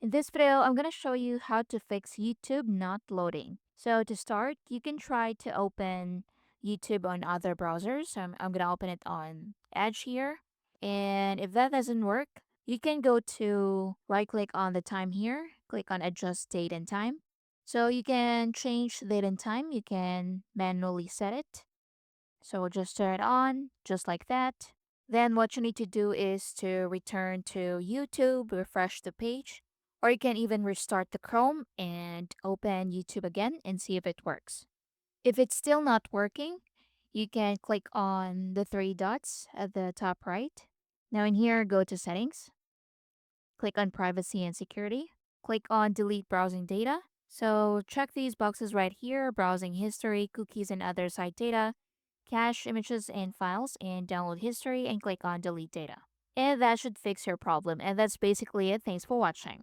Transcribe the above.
In this video, I'm going to show you how to fix YouTube not loading. So to start, you can try to open YouTube on other browsers. So I'm going to open it on Edge here. And if that doesn't work, you can go to right click on the time here, click on adjust date and time. So you can change date and time. You can manually set it. So just turn it on just like that. Then what you need to do is to return to YouTube, refresh the page, or you can even restart the Chrome and open YouTube again and see if it works. If it's still not working, you can click on the three dots at the top right. Now in here, go to settings, click on privacy and security, click on delete browsing data. So check these boxes right here, browsing history, cookies and other site data, cache images and files, and download history, and click on delete data. And that should fix your problem. And that's basically it. Thanks for watching.